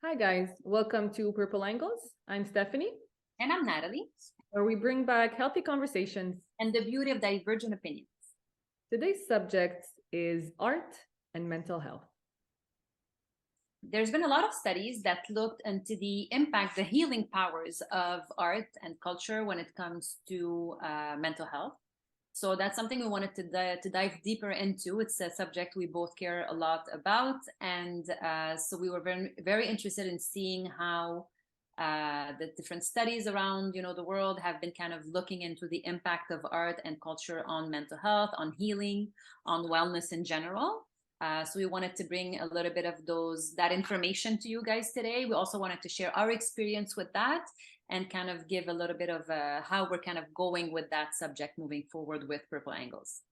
Hi guys, welcome to Purple Angles. I'm Stephanie, And I'm Natalie. where we bring back healthy conversations. And the beauty of divergent opinions. Today's subject is art and mental health. There's been a lot of studies that looked into the impact, the healing powers of art and culture when it comes to mental health. So that's something we wanted to dive deeper into. It's a subject we both care a lot about. And so we were very, very interested in seeing how the different studies around the world have been kind of looking into the impact of art and culture on mental health, on healing, on wellness in general. So we wanted to bring a little bit of that information to you guys today. We also wanted to share our experience with that and kind of give a little bit of how we're kind of going with that subject moving forward with Purple Angles.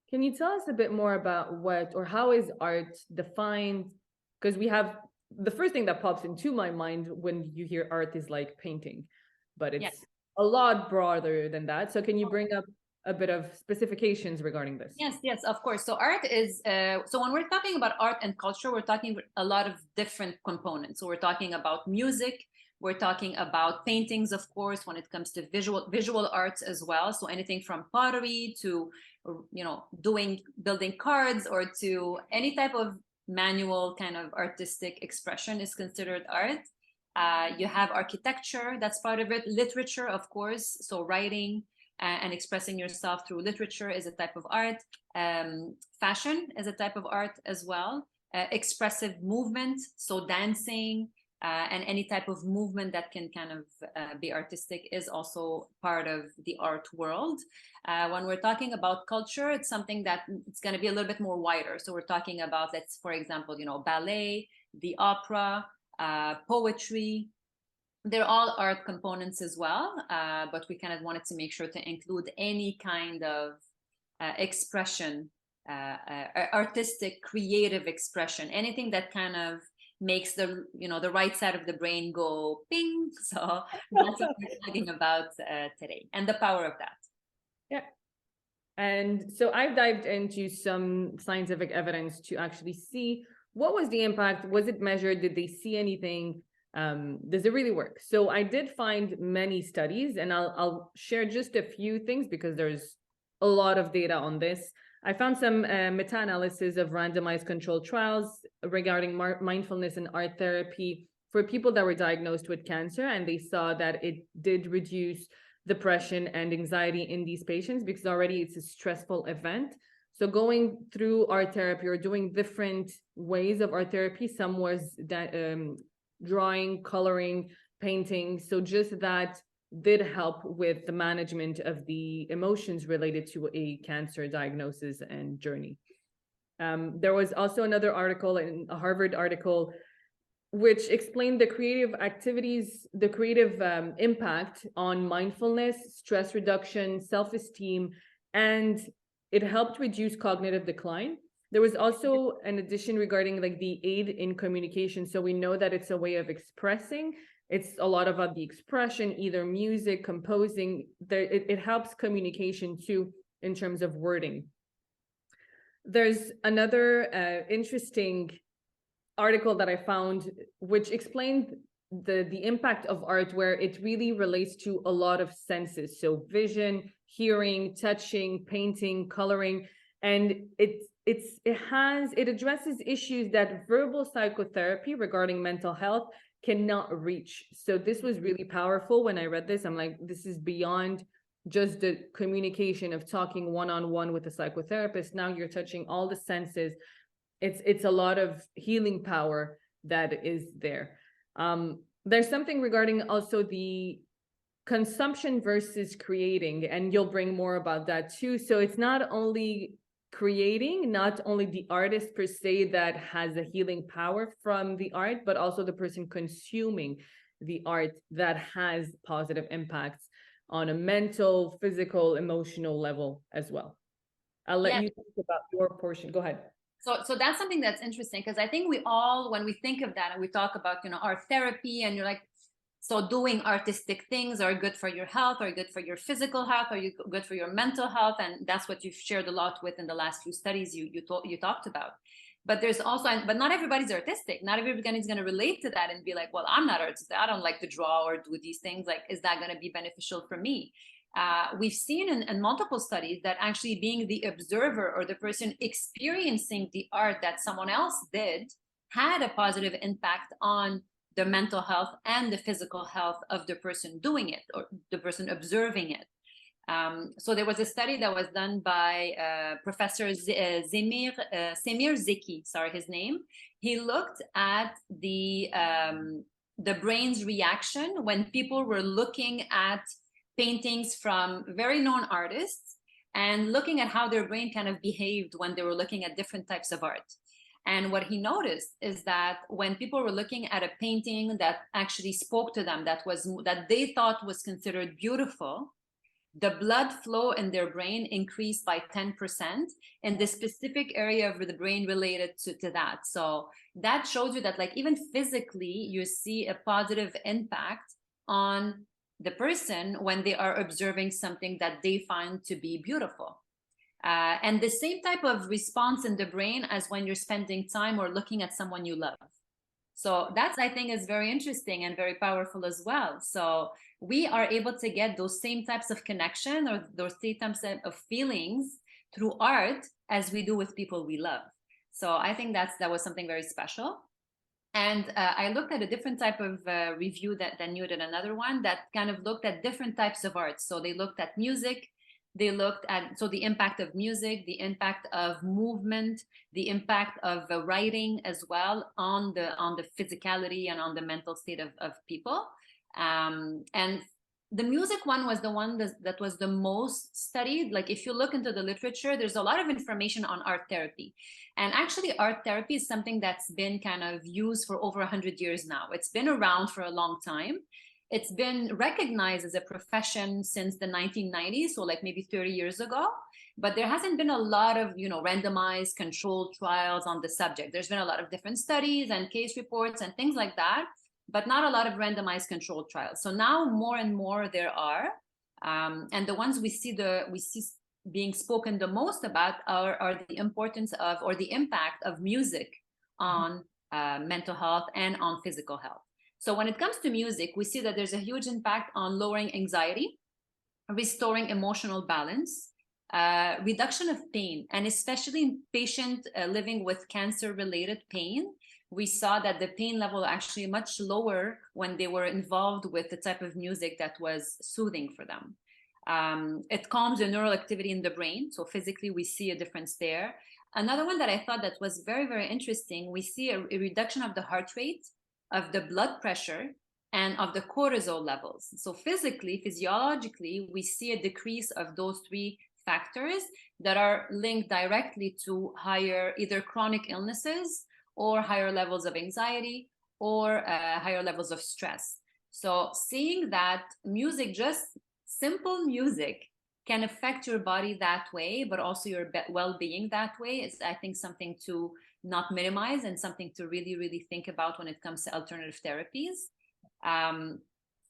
Can you tell us a bit more about what or how is art defined? Because we have the first thing that pops into my mind when you hear art is like painting, but it's a lot broader than that. So can you bring up a bit of specifications regarding this? Yes, of course. So art is, so when we're talking about art and culture, we're talking a lot of different components. So we're talking about music, we're talking about paintings, of course, when it comes to visual arts as well. So anything from pottery to, building cards, or to any type of manual kind of artistic expression is considered art. You have architecture, that's part of it. Literature, of course, so writing and expressing yourself through literature is a type of art. Fashion is a type of art as well. Expressive movement, so dancing and any type of movement that can kind of be artistic is also part of the art world. When we're talking about culture, it's something that it's going to be a little bit more wider. So we're talking about, let's, for example, ballet, the opera, poetry. They're all art components as well, but we kind of wanted to make sure to include any kind of expression, artistic, creative expression, anything that kind of makes the right side of the brain go ping. So that's what we're talking about today, and the power of that. Yeah. And so I've dived into some scientific evidence to actually see what was the impact. Was it measured? Did they see anything? Does it really work? So I did find many studies, and I'll share just a few things because there's a lot of data on this. I found some meta-analysis of randomized controlled trials regarding mindfulness and art therapy for people that were diagnosed with cancer, and they saw that it did reduce depression and anxiety in these patients because already it's a stressful event. So going through art therapy or doing different ways of art therapy, some was that drawing, coloring, painting. So just that did help with the management of the emotions related to a cancer diagnosis and journey. There was also another article, a Harvard article, which explained the creative activities, the creative impact on mindfulness, stress reduction, self-esteem, and it helped reduce cognitive decline. There was also an addition regarding like the aid in communication. So we know that it's a way of expressing. It's a lot about the expression, either music, composing. It helps communication too in terms of wording. There's another interesting article that I found which explained the impact of art, where it really relates to a lot of senses. So vision, hearing, touching, painting, coloring, and it addresses issues that verbal psychotherapy regarding mental health cannot reach. So this was really powerful. When I read this, I'm like, this is beyond just the communication of talking one-on-one with a psychotherapist. Now you're touching all the senses. It's a lot of healing power that is there. There's something regarding also the consumption versus creating, and you'll bring more about that too. So it's not only creating, not only the artist per se that has a healing power from the art, but also the person consuming the art that has positive impacts on a mental, physical, emotional level as well. I'll let you talk about your portion. Go ahead. So that's something that's interesting, because I think we all, when we think of that and we talk about, art therapy, and you're like, so doing artistic things are good for your health, or good for your physical health, or good for your mental health. And that's what you've shared a lot with in the last few studies you talked about. But there's also, but not everybody's artistic. Not everybody's going to relate to that and be like, well, I'm not artistic. I don't like to draw or do these things. Like, is that going to be beneficial for me? We've seen in multiple studies that actually being the observer or the person experiencing the art that someone else did had a positive impact on the mental health and the physical health of the person doing it or the person observing it. So there was a study that was done by Professor Semir Zeki, sorry, his name. He looked at the brain's reaction when people were looking at paintings from very known artists and looking at how their brain kind of behaved when they were looking at different types of art. And what he noticed is that when people were looking at a painting that actually spoke to them, that they thought was considered beautiful, the blood flow in their brain increased by 10% in the specific area of the brain related to that. So that shows you that, like, even physically, you see a positive impact on the person when they are observing something that they find to be beautiful. And the same type of response in the brain as when you're spending time or looking at someone you love. So that's, I think, is very interesting and very powerful as well. So we are able to get those same types of connection or those same types of feelings through art as we do with people we love. So I think that was something very special. And I looked at a different type of review than you did, another one that kind of looked at different types of art. So they looked at music, they looked at the impact of music, the impact of movement, the impact of writing as well on the physicality and on the mental state of people. And the music one was the one that was the most studied. Like, if you look into the literature, there's a lot of information on art therapy. And actually, art therapy is something that's been kind of used for over 100 years now. It's been around for a long time. It's been recognized as a profession since the 1990s, so like maybe 30 years ago. But there hasn't been a lot of, randomized controlled trials on the subject. There's been a lot of different studies and case reports and things like that, but not a lot of randomized controlled trials. So now more and more there are, and the ones we see being spoken the most about are the importance of, or the impact of, music on mental health and on physical health. So when it comes to music, we see that there's a huge impact on lowering anxiety, restoring emotional balance, reduction of pain, and especially in patients living with cancer-related pain. We saw that the pain level actually much lower when they were involved with the type of music that was soothing for them. It calms the neural activity in the brain. So physically, we see a difference there. Another one that I thought that was very, very interesting, we see a reduction of the heart rate, of the blood pressure, and of the cortisol levels. So physically, physiologically, we see a decrease of those three factors that are linked directly to higher either chronic illnesses or higher levels of anxiety or higher levels of stress. So seeing that music, just simple music, can affect your body that way, but also your well-being that way, is, I think, something to not minimize and something to really, really think about when it comes to alternative therapies.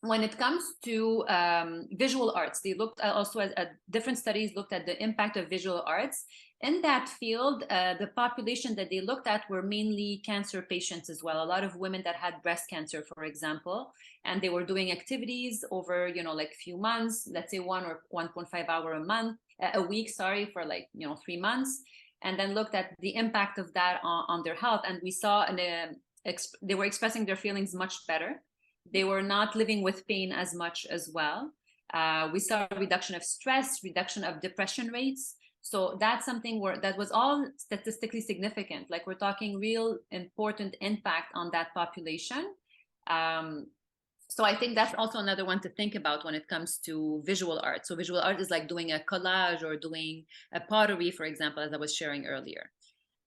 When it comes to visual arts, they looked also at different studies looked at the impact of visual arts. In that field, the population that they looked at were mainly cancer patients as well. A lot of women that had breast cancer, for example, and they were doing activities over, like a few months, let's say 1 or 1.5 hour a week, for 3 months, and then looked at the impact of that on their health. And we saw they were expressing their feelings much better. They were not living with pain as much as well. We saw a reduction of stress, reduction of depression rates. So that's something that was all statistically significant. Like, we're talking real important impact on that population. So I think that's also another one to think about when it comes to visual art. So visual art is like doing a collage or doing a pottery, for example, as I was sharing earlier.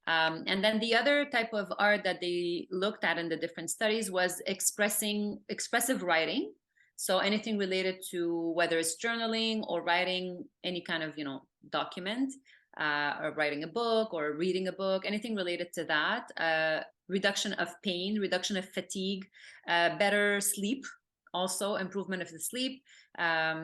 And then the other type of art that they looked at in the different studies was expressive writing. So anything related to whether it's journaling or writing any kind of, document, or writing a book or reading a book, anything related to that. Reduction of pain, reduction of fatigue, better sleep, also improvement of the sleep.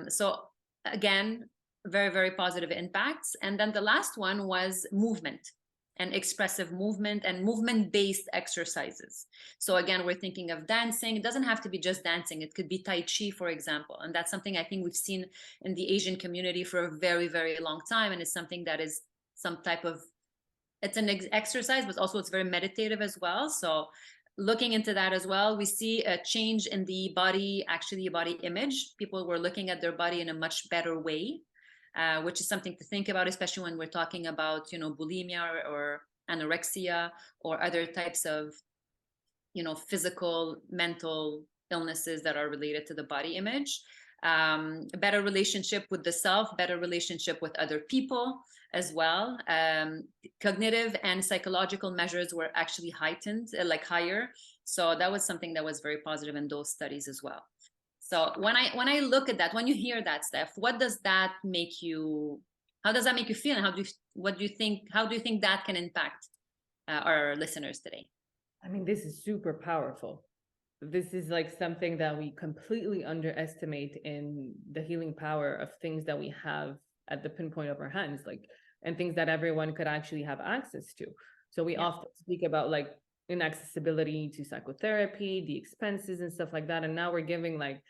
So again, very, very positive impacts. And then the last one was movement. and expressive movement and movement-based exercises. So again, we're thinking of dancing. It doesn't have to be just dancing. It could be Tai Chi, for example. And that's something I think we've seen in the Asian community for a very, very long time. And it's something that is some type of, it's an exercise, but also it's very meditative as well. So looking into that as well, we see a change in the body, actually body image. People were looking at their body in a much better way, which is something to think about, especially when we're talking about, bulimia or anorexia or other types of, physical, mental illnesses that are related to the body image. A better relationship with the self, better relationship with other people as well. Cognitive and psychological measures were actually heightened, like higher. So that was something that was very positive in those studies as well. So when I look at that, when you hear that, Steph, what does that make you? How does that make you feel? And how do you think that can impact our listeners today? I mean, this is super powerful. This is like something that we completely underestimate in the healing power of things that we have at the pinpoint of our hands, like, and things that everyone could actually have access to. So we often speak about like inaccessibility to psychotherapy, the expenses and stuff like that. And now we're giving like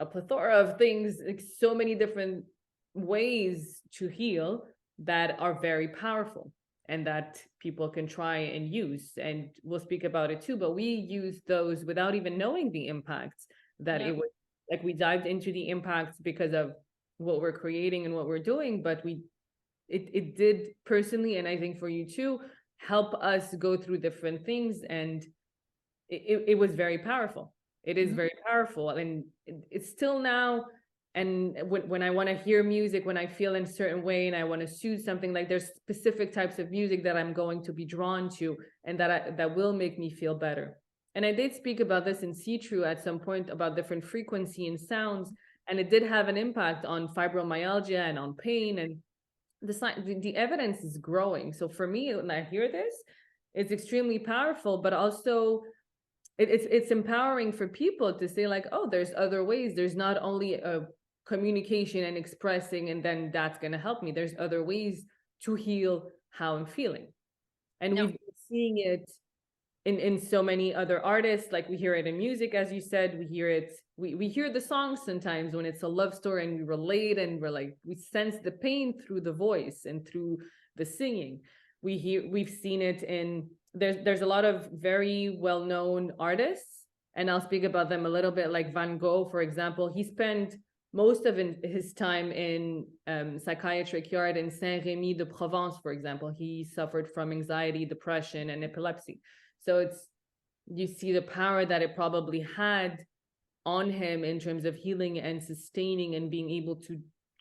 a plethora of things, like so many different ways to heal that are very powerful and that people can try and use. And we'll speak about it too, but we use those without even knowing the impacts that it was. Like, we dived into the impacts because of what we're creating and what we're doing, but it did personally, and I think for you too, help us go through different things. And it was very powerful. It is very powerful. And it's still now. And when I want to hear music, when I feel in a certain way and I want to soothe something, like there's specific types of music that I'm going to be drawn to and that will make me feel better. And I did speak about this in See-Through at some point about different frequency and sounds, and it did have an impact on fibromyalgia and on pain. And the evidence is growing. So for me, when I hear this, it's extremely powerful, but also it's empowering for people to say like, oh, there's other ways. There's not only a communication and expressing, and then that's going to help me. There's other ways to heal how I'm feeling. And we've been seeing it in so many other artists. Like, we hear it in music, as you said. We hear it, we hear the songs sometimes when it's a love story and we relate, and we're like, we sense the pain through the voice and through the singing. We've seen it in, there's a lot of very well-known artists, and I'll speak about them a little bit, like Van Gogh, for example. He spent most of his time in psychiatric yard in Saint-Rémy de Provence, for example. He suffered from anxiety, depression, and epilepsy. So you see the power that it probably had on him in terms of healing and sustaining and being able to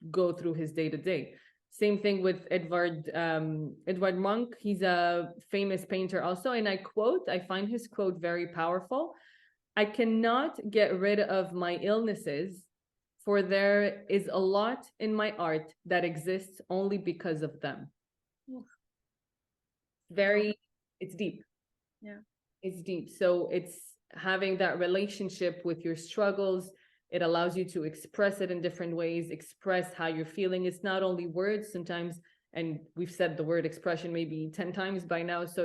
go through his day-to-day. Same thing with Edvard Munch. He's a famous painter also, and I find his quote very powerful. "I cannot get rid of my illnesses, for there is a lot in my art that exists only because of them." It's deep. Yeah. It's deep. So it's having that relationship with your struggles. It allows you to express it in different ways, express how you're feeling. It's not only words sometimes, and we've said the word expression maybe 10 times by now. So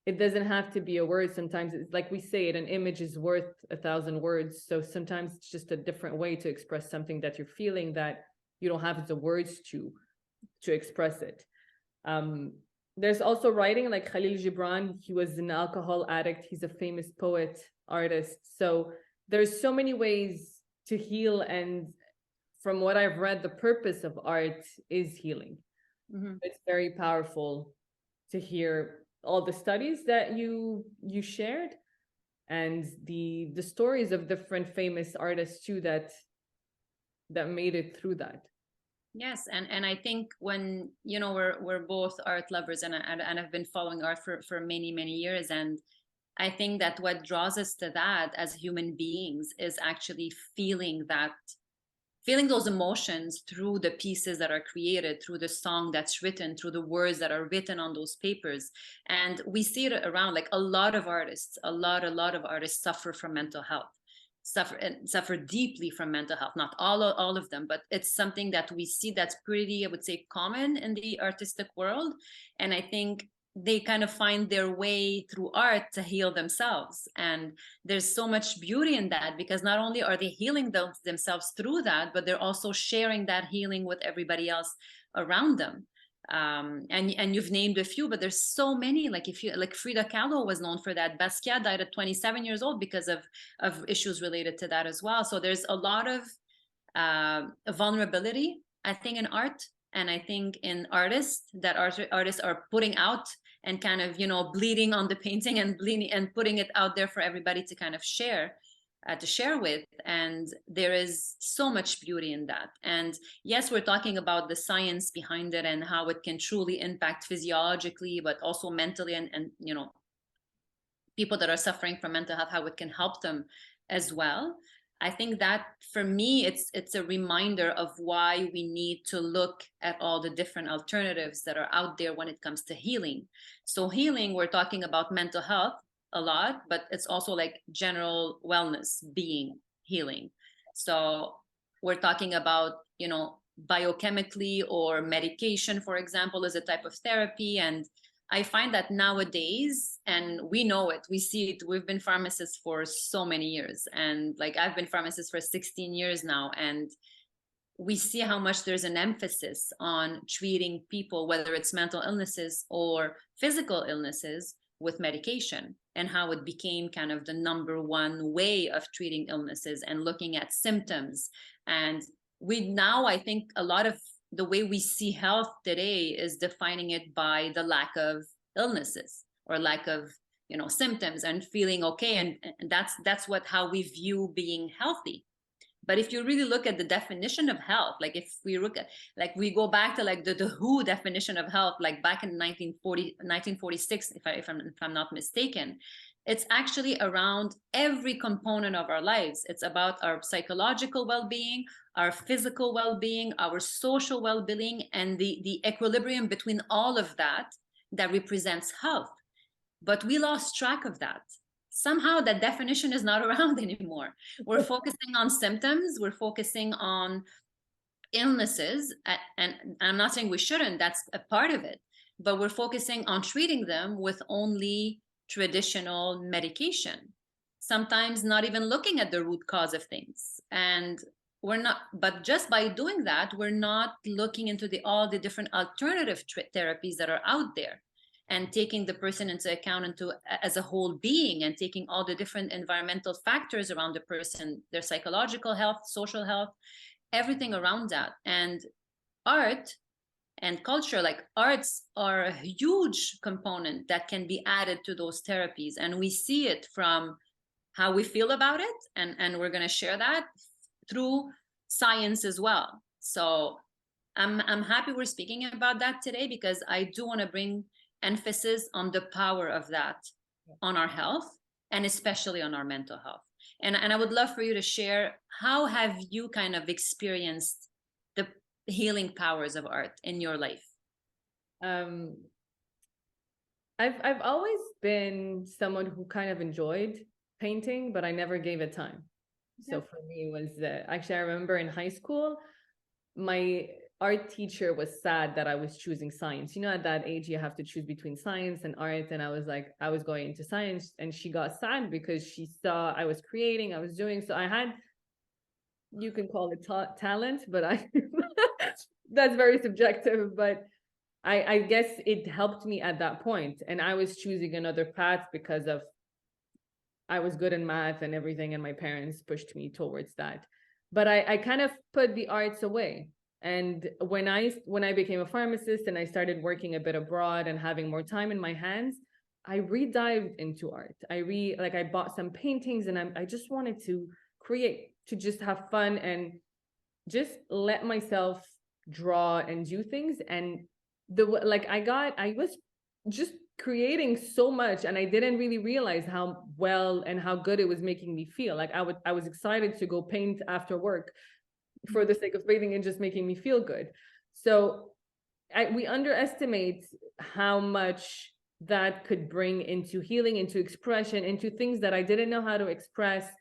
it doesn't have to be a word. Sometimes it's like we say it, an image is worth 1,000 words. So sometimes it's just a different way to express something that you're feeling that you don't have the words to express it. There's also writing, like Khalil Gibran. He was an alcohol addict. He's a famous poet, artist. So there's so many ways to heal. And from what I've read, the purpose of art is healing. It's very powerful to hear all the studies that you shared, and the stories of different famous artists too that made it through that. Yes, and I think when we're both art lovers, and I've been following art for many years, and I think that what draws us to that as human beings is actually feeling those emotions through the pieces that are created, through the song that's written, through the words that are written on those papers. And we see it around, like a lot of artists suffer from mental health. suffer deeply from mental health. Not all of them, but it's something that we see that's pretty, I would say, common in the artistic world. And I think they kind of find their way through art to heal themselves. And there's so much beauty in that, because not only are they healing themselves through that, but they're also sharing that healing with everybody else around them. And you've named a few, but there's so many. Like if you like, Frida Kahlo was known for that. Basquiat died at 27 years old because of issues related to that as well. So there's a lot of vulnerability, I think, in art, and I think in artists, that artists are putting out and kind of, you know, bleeding on the painting and bleeding and putting it out there for everybody to kind of share with. And there is so much beauty in that. And yes, we're talking about the science behind it and how it can truly impact physiologically, but also mentally, and you know, people that are suffering from mental health, how it can help them as well. I think that for me, it's a reminder of why we need to look at all the different alternatives that are out there when it comes to healing. So healing, we're talking about mental health a lot, but it's also like general wellness, being healing. So we're talking about, you know, biochemically, or medication, for example, is a type of therapy. And I find that nowadays, and we know it, we see it, we've been pharmacists for so many years. And like, I've been pharmacist for 16 years now. And we see how much there's an emphasis on treating people, whether it's mental illnesses or physical illnesses, with medication, and how it became kind of the number one way of treating illnesses and looking at symptoms. And we now, I think a lot of the way we see health today is defining it by the lack of illnesses, or lack of, you know, symptoms, and feeling okay. And that's how we view being healthy. But if you really look at the definition of health, like if we look at, like we go back to like the WHO definition of health, like back in 1946, if I'm not mistaken, it's actually around every component of our lives. It's about our psychological well-being, our physical well-being, our social well-being, and the equilibrium between all of that represents health. But we lost track of that. Somehow that definition is not around anymore. We're focusing on symptoms, we're focusing on illnesses, and I'm not saying we shouldn't, that's a part of it, but we're focusing on treating them with only traditional medication, sometimes not even looking at the root cause of things. And we're not, but just by doing that, we're not looking into all the different alternative therapies that are out there, and taking the person into account as a whole being, and taking all the different environmental factors around the person, their psychological health, social health, everything around that. And art and culture, like arts, are a huge component that can be added to those therapies. And we see it from how we feel about it, and we're going to share that through science as well. So I'm happy we're speaking about that today, because I do want to bring emphasis on the power of that on our health, and especially on our mental health. And I would love for you to share, how have you kind of experienced the healing powers of art in your life? I've always been someone who kind of enjoyed painting, but I never gave it time. So for me, it was actually, I remember in high school, my art teacher was sad that I was choosing science. You know, at that age, you have to choose between science and art. And I was like, I was going into science, and she got sad because she saw I was creating, I was doing. So I had, you can call it talent, but that's very subjective. But I guess it helped me at that point. And I was choosing another path because of, I was good in math and everything, and my parents pushed me towards that. But I kind of put the arts away. And when I became a pharmacist and I started working a bit abroad and having more time in my hands, I re-dived into art. I bought some paintings, and I just wanted to create, to just have fun and just let myself draw and do things. And I was just creating so much, and I didn't really realize how well and how good it was making me feel. Like I was excited to go paint after work for the sake of bathing and just making me feel good. So we underestimate how much that could bring into healing, into expression, into things that I didn't know how to express.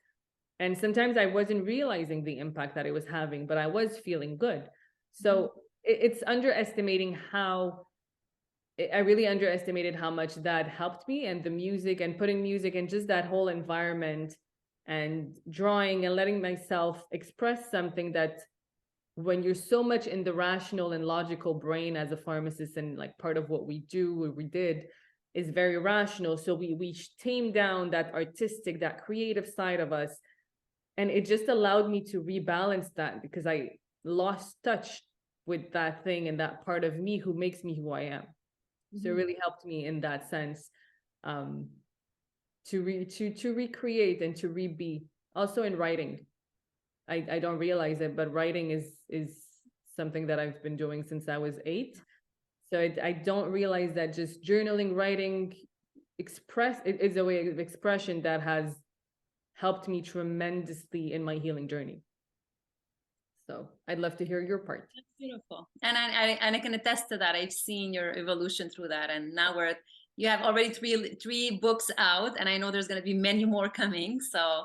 And sometimes I wasn't realizing the impact that it was having, but I was feeling good. So it's underestimating how I really underestimated how much that helped me, and the music and putting music and just that whole environment and drawing and letting myself express something that when you're so much in the rational and logical brain as a pharmacist, and like part of what we do, what we did is very rational. So we tame down that artistic, that creative side of us. And it just allowed me to rebalance that, because I lost touch with that thing and that part of me who makes me who I am. So it really helped me in that sense, to recreate and to re-be. Also in writing, I don't realize it, but writing is something that I've been doing since I was 8. So I don't realize that just journaling, writing, it's a way of expression that has helped me tremendously in my healing journey. So I'd love to hear your part. That's beautiful. And I can attest to that. I've seen your evolution through that. And now you have already three books out, and I know there's going to be many more coming. So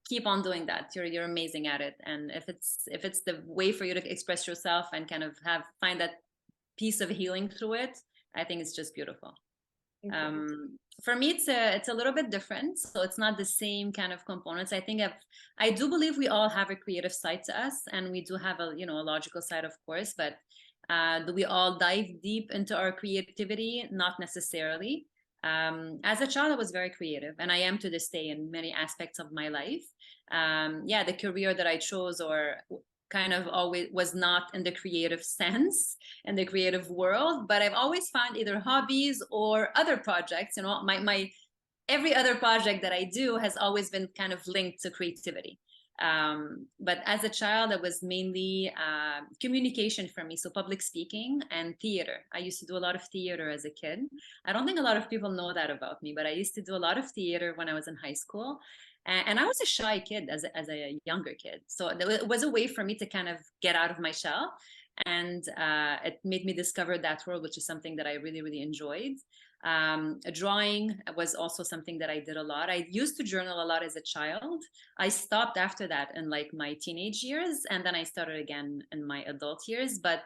keep on doing that. You're amazing at it. And if it's the way for you to express yourself and kind of find that piece of healing through it, I think it's just beautiful. For me, it's a little bit different. So it's not the same kind of components. I do believe we all have a creative side to us, and we do have a logical side, of course, but do we all dive deep into our creativity? Not necessarily. As a child, I was very creative, and I am to this day in many aspects of my life. The career that I chose or kind of always was not in the creative sense, in the creative world, but I've always found either hobbies or other projects, my every other project that I do has always been kind of linked to creativity. But as a child, it was mainly communication for me. So public speaking and theater. I used to do a lot of theater as a kid. I don't think a lot of people know that about me, but I used to do a lot of theater when I was in high school. And I was a shy kid as a younger kid. So it was a way for me to kind of get out of my shell. And it made me discover that world, which is something that I really, really enjoyed. Drawing was also something that I did a lot. I used to journal a lot as a child. I stopped after that in like my teenage years, and then I started again in my adult years. But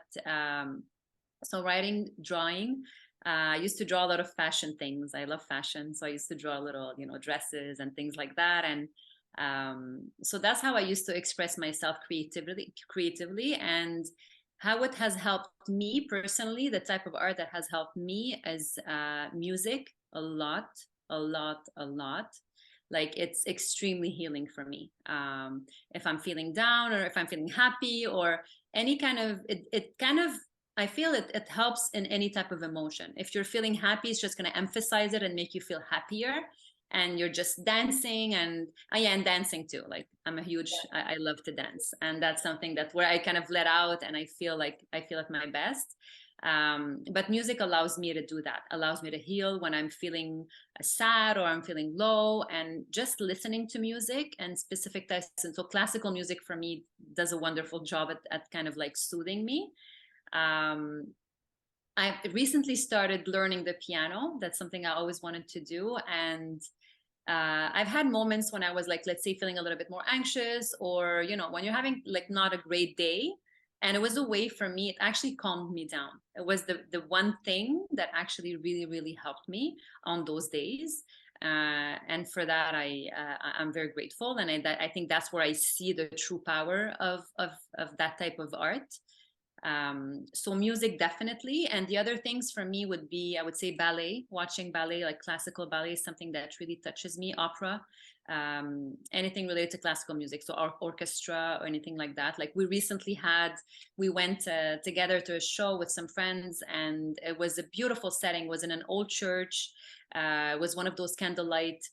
so writing, drawing, I used to draw a lot of fashion things. I love fashion, so I used to draw little, dresses and things like that. And so that's how I used to express myself creatively, and how it has helped me personally. The type of art that has helped me is music a lot. Like it's extremely healing for me. If I'm feeling down, or if I'm feeling happy, or any kind of it kind of, I feel it helps in any type of emotion. If you're feeling happy, it's just going to emphasize it and make you feel happier. And you're just dancing, and and dancing too. Like I'm a huge, I love to dance, and that's something that where I kind of let out, and I feel at my best. But music allows me to do that, allows me to heal when I'm feeling sad or I'm feeling low, and just listening to music and specific types. And so classical music for me does a wonderful job at kind of like soothing me. I recently started learning the piano. That's something I always wanted to do. And I've had moments when I was like, let's say, feeling a little bit more anxious, or, when you're having like not a great day. And it was a way for me, it actually calmed me down. It was the one thing that actually really, really helped me on those days. And for that, I'm very grateful. And I think that's where I see the true power of that type of art. So music, definitely. And the other things for me would be, I would say, ballet. Watching ballet, like classical ballet, is something that really touches me. Opera, anything related to classical music, so our orchestra or anything like that. Like we went together to a show with some friends, and it was a beautiful setting. It was in an old church. It was one of those candlelight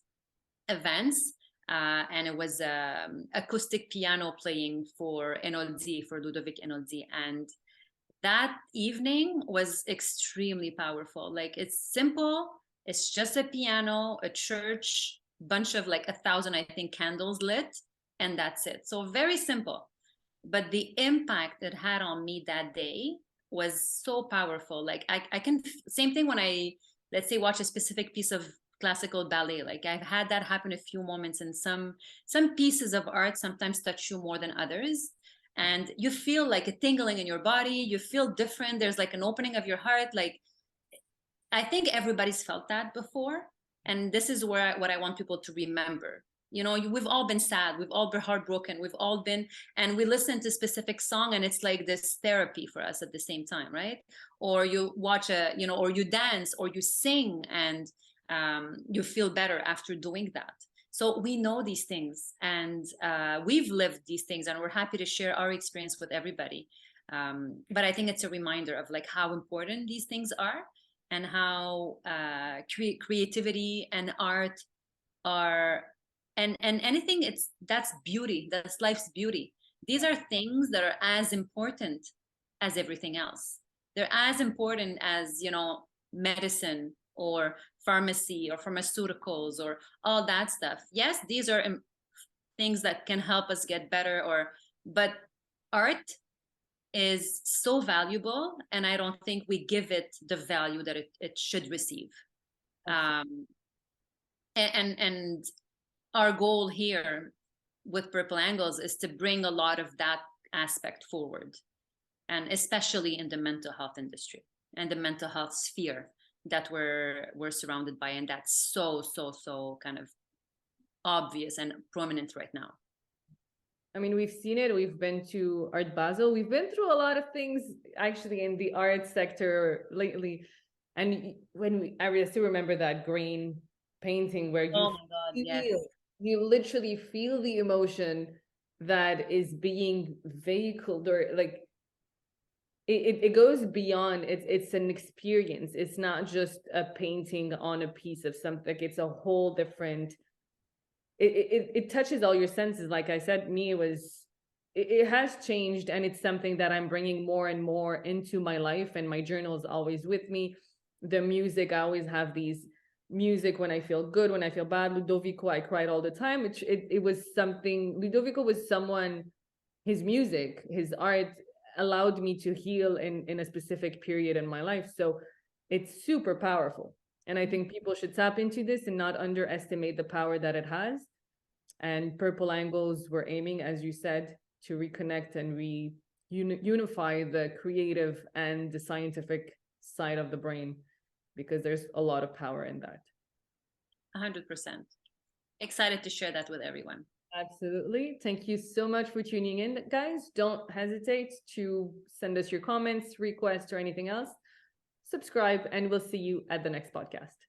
events. And it was acoustic piano playing for Ludovic Einaudi. And that evening was extremely powerful. Like, it's simple. It's just a piano, a church, bunch of like 1,000, I think, candles lit, and that's it. So very simple. But the impact it had on me that day was so powerful. Like I can, same thing when I, let's say, watch a specific piece of classical ballet. Like I've had that happen a few moments, and some pieces of art sometimes touch you more than others, and you feel like a tingling in your body. You feel different. There's like an opening of your heart. Like I think everybody's felt that before, and this is what I want people to remember. You know, we've all been sad, we've all been heartbroken, we've all been, and we listen to a specific song, and it's like this therapy for us at the same time, right? Or you watch or you dance, or you sing, and you feel better after doing that. So we know these things, and we've lived these things, and we're happy to share our experience with everybody. But I think it's a reminder of like how important these things are, and how creativity and art are, and anything, that's beauty, that's life's beauty. These are things that are as important as everything else. They're as important as, medicine or pharmacy or pharmaceuticals or all that stuff. Yes, these are things that can help us get better, but art is so valuable, and I don't think we give it the value that it should receive. And our goal here with Purple Angles is to bring a lot of that aspect forward, and especially in the mental health industry and the mental health sphere that we're surrounded by, and that's so kind of obvious and prominent right now. I mean, we've seen it. We've been to Art Basel. We've been through a lot of things actually in the art sector lately. And I still remember that green painting where you literally feel the emotion that is being vehicled, or like it goes beyond. It's an experience. It's not just a painting on a piece of something. Like it's a whole different. It touches all your senses. Like I said, it has changed, and it's something that I'm bringing more and more into my life, and my journal is always with me. The music, I always have these music when I feel good, when I feel bad. Ludovico, I cried all the time. It was something. Ludovico was someone, his music, his art allowed me to heal in a specific period in my life. So it's super powerful. And I think people should tap into this and not underestimate the power that it has. And Purple Angles, we're aiming, as you said, to reconnect and unify the creative and the scientific side of the brain, because there's a lot of power in that. 100%. Excited to share that with everyone. Absolutely. Thank you so much for tuning in, guys. Don't hesitate to send us your comments, requests, or anything else. Subscribe, and we'll see you at the next podcast.